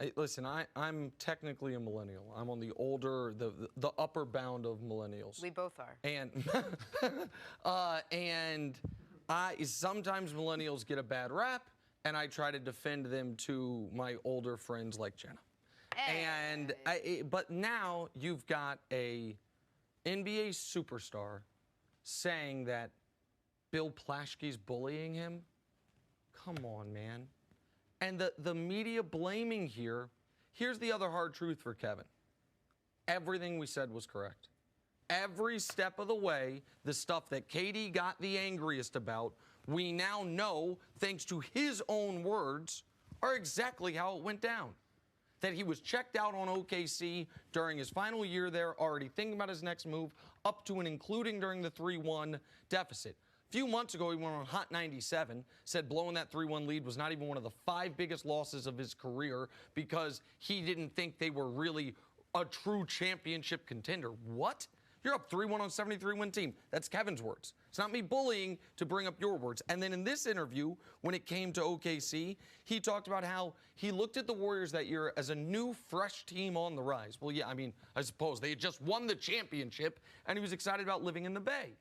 Hey, listen, I'm technically a millennial. I'm on the older, the upper bound of millennials. We both are. And and sometimes millennials get a bad rap, and I try to defend them to my older friends like Jenna. Hey. But now you've got a NBA superstar saying that Bill Plaschke's bullying him. Come on, man. And the media blaming here, here's the other hard truth for Kevin. Everything we said was correct. Every step of the way, the stuff that KD got the angriest about, we now know, thanks to his own words, are exactly how it went down. That he was checked out on OKC during his final year there, already thinking about his next move, up to and including during the 3-1 deficit. A few months ago, he went on Hot 97, said blowing that 3-1 lead was not even one of the 5 biggest losses of his career because he didn't think they were really a true championship contender. What? You're up 3-1 on a 73-win team. That's Kevin's words. It's not me bullying to bring up your words. And then in this interview, when it came to OKC, he talked about how he looked at the Warriors that year as a new, fresh team on the rise. Well, yeah, I mean, I suppose they had just won the championship, and he was excited about living in the Bay.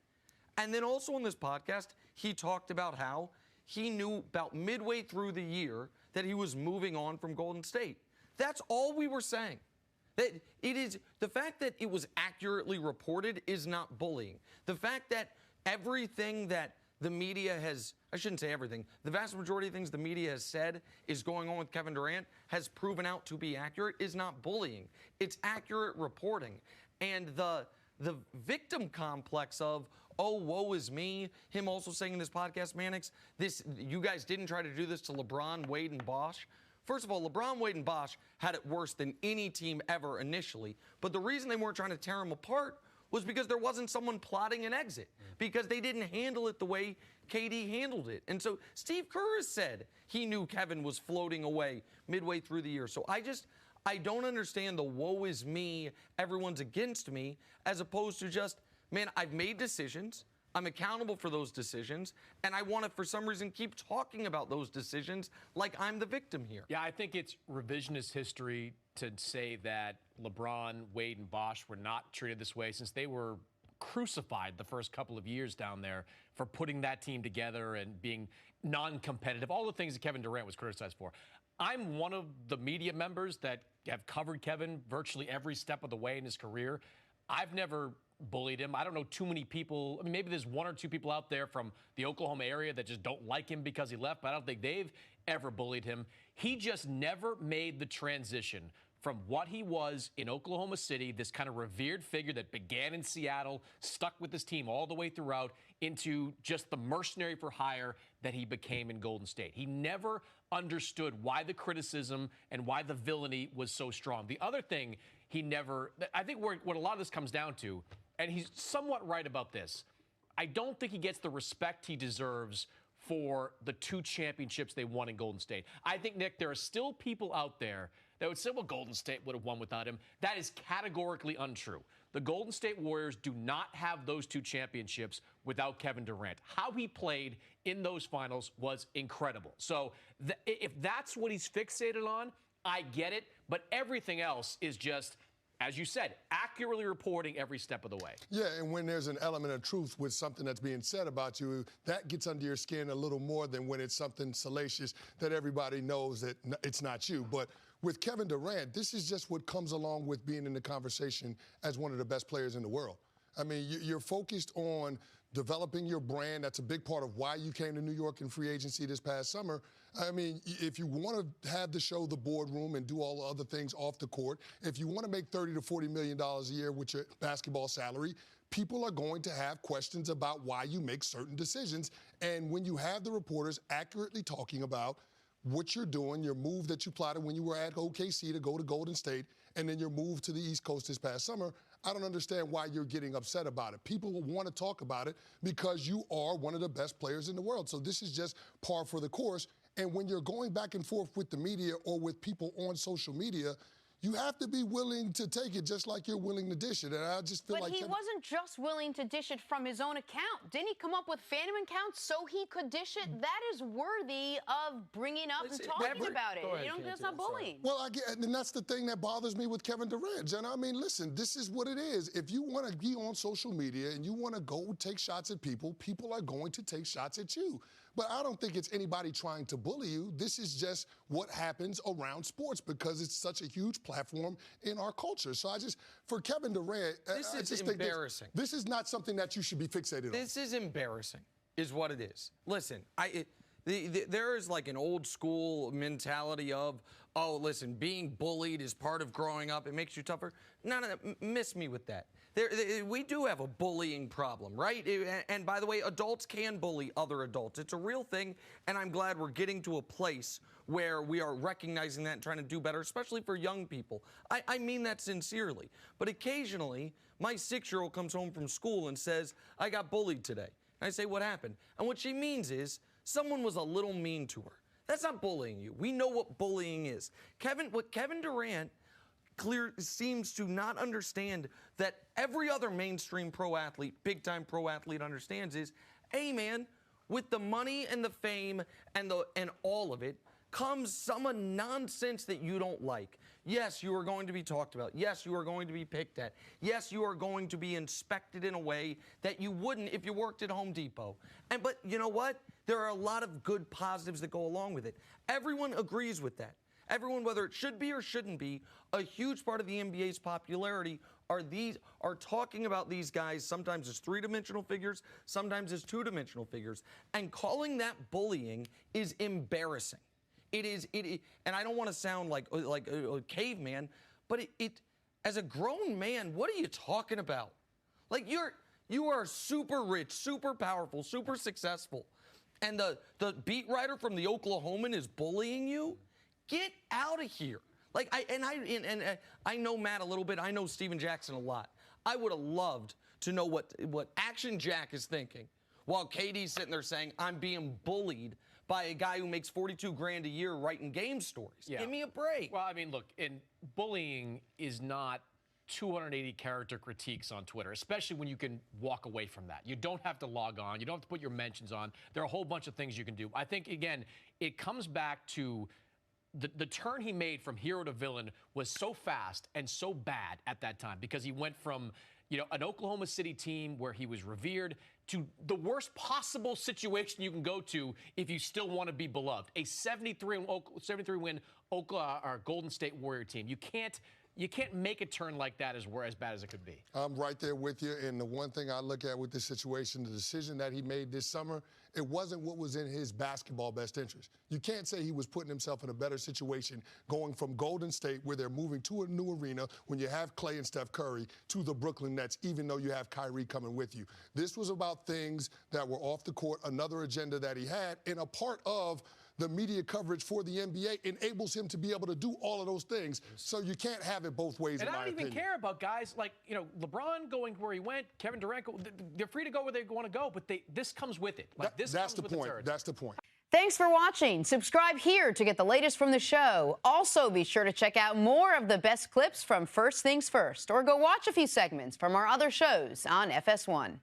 And then also on this podcast, he talked about how he knew about midway through the year that he was moving on from Golden State. That's all we were saying. That it is the fact that it was accurately reported is not bullying. The fact that everything that the media has, I shouldn't say everything, the vast majority of things the media has said is going on with Kevin Durant has proven out to be accurate is not bullying. It's accurate reporting. And the victim complex of, oh, woe is me, him also saying in this podcast, Mannix, you guys didn't try to do this to LeBron, Wade, and Bosh. First of all, LeBron, Wade, and Bosh had it worse than any team ever initially. But the reason they weren't trying to tear them apart was because there wasn't someone plotting an exit, because they didn't handle it the way KD handled it. And so Steve Kerr has said he knew Kevin was floating away midway through the year. So I don't understand the woe is me, everyone's against me, as opposed to just, man, I've made decisions. I'm accountable for those decisions, and I want to, for some reason, keep talking about those decisions like I'm the victim here. Yeah, I think it's revisionist history to say that LeBron, Wade, and Bosh were not treated this way since they were crucified the first couple of years down there for putting that team together and being non-competitive, all the things that Kevin Durant was criticized for. I'm one of the media members that have covered Kevin virtually every step of the way in his career. I've never bullied him. I don't know too many people. I mean, maybe there's 1 or 2 people out there from the Oklahoma area that just don't like him because he left, but I don't think they've ever bullied him. He just never made the transition from what he was in Oklahoma City, this kind of revered figure that began in Seattle, stuck with his team all the way throughout, into just the mercenary for hire that he became in Golden State. He never understood why the criticism and why the villainy was so strong. The other thing I think what a lot of this comes down to, and he's somewhat right about this, I don't think he gets the respect he deserves for the 2 championships they won in Golden State. I think, Nick, there are still people out there that would say, well, Golden State would have won without him. That is categorically untrue. The Golden State Warriors do not have those 2 championships without Kevin Durant. How he played in those finals was incredible. So if that's what he's fixated on, I get it. But everything else is just, as you said, accurately reporting every step of the way. Yeah, and when there's an element of truth with something that's being said about you, that gets under your skin a little more than when it's something salacious that everybody knows that it's not you. But with Kevin Durant, this is just what comes along with being in the conversation as one of the best players in the world. I mean, you're focused on developing your brand. That's a big part of why you came to New York in free agency this past summer. I mean, if you want to have the show, the boardroom, and do all the other things off the court, if you want to make $30 to $40 million a year with your basketball salary, people are going to have questions about why you make certain decisions. And when you have the reporters accurately talking about what you're doing, your move that you plotted when you were at OKC to go to Golden State, and then your move to the East Coast this past summer, I don't understand why you're getting upset about it. People will want to talk about it because you are one of the best players in the world. So this is just par for the course. And when you're going back and forth with the media or with people on social media, you have to be willing to take it just like you're willing to dish it. And I just feel But like he wasn't just willing to dish it from his own account. Didn't he come up with fandom accounts so he could dish it? That is worthy of bringing up and talking about it. You know, that's not bullying. Well, and that's the thing that bothers me with Kevin Durant, Jen. I mean, listen, this is what it is. If you want to be on social media and you want to go take shots at people, people are going to take shots at you. But I don't think it's anybody trying to bully you. This is just what happens around sports because it's such a huge platform in our culture. So for Kevin Durant, this is embarrassing. This is not something that you should be fixated on. This is embarrassing, is what it is. Listen, there is like an old school mentality of, oh, listen, being bullied is part of growing up. It makes you tougher. No, miss me with that. We do have a bullying problem, right? And by the way, adults can bully other adults. It's a real thing, and I'm glad we're getting to a place where we are recognizing that and trying to do better, especially for young people. I mean that sincerely. But occasionally, my 6-year-old comes home from school and says, I got bullied today. And I say, what happened? And what she means is, someone was a little mean to her. That's not bullying you. We know what bullying is. What Kevin Durant seems to not understand that every other mainstream pro athlete, big-time pro athlete understands is, hey, man, with the money and the fame and all of it comes some nonsense that you don't like. Yes, you are going to be talked about. Yes, you are going to be picked at. Yes, you are going to be inspected in a way that you wouldn't if you worked at Home Depot. But you know what? There are a lot of good positives that go along with it. Everyone agrees with that. Everyone, whether it should be or shouldn't be, a huge part of the NBA's popularity are talking about these guys sometimes as three-dimensional figures, sometimes as two-dimensional figures. And calling that bullying is embarrassing. It is, and I don't want to sound like a caveman, but as a grown man, what are you talking about? Like you are super rich, super powerful, super successful, and the beat writer from the Oklahoman is bullying you? Get out of here. Like I know Matt a little bit. I know Steven Jackson a lot. I would have loved to know what Action Jack is thinking while KD's sitting there saying, I'm being bullied by a guy who makes $42 grand a year writing game stories. Yeah. Give me a break. Well, I mean, look, bullying is not 280 character critiques on Twitter, especially when you can walk away from that. You don't have to log on. You don't have to put your mentions on. There are a whole bunch of things you can do. I think, again, it comes back to the turn he made from hero to villain was so fast and so bad at that time because he went from, an Oklahoma City team where he was revered to the worst possible situation you can go to if you still want to be beloved. A 73-win Golden State Warrior team. You can't make a turn like that as bad as it could be. I'm right there with you. And the one thing I look at with this situation, the decision that he made this summer, it wasn't what was in his basketball best interest. You can't say he was putting himself in a better situation going from Golden State, where they're moving to a new arena when you have Klay and Steph Curry, to the Brooklyn Nets, even though you have Kyrie coming with you. This was about things that were off the court, another agenda that he had, and a part of the media coverage for the NBA enables him to be able to do all of those things. So you can't have it both ways, in my opinion. And I don't even care about guys like, LeBron going where he went, Kevin Durant, they're free to go where they want to go, but this comes with it. That's the point. That's the point. Thanks for watching. Subscribe here to get the latest from the show. Also, be sure to check out more of the best clips from First Things First, or go watch a few segments from our other shows on FS1.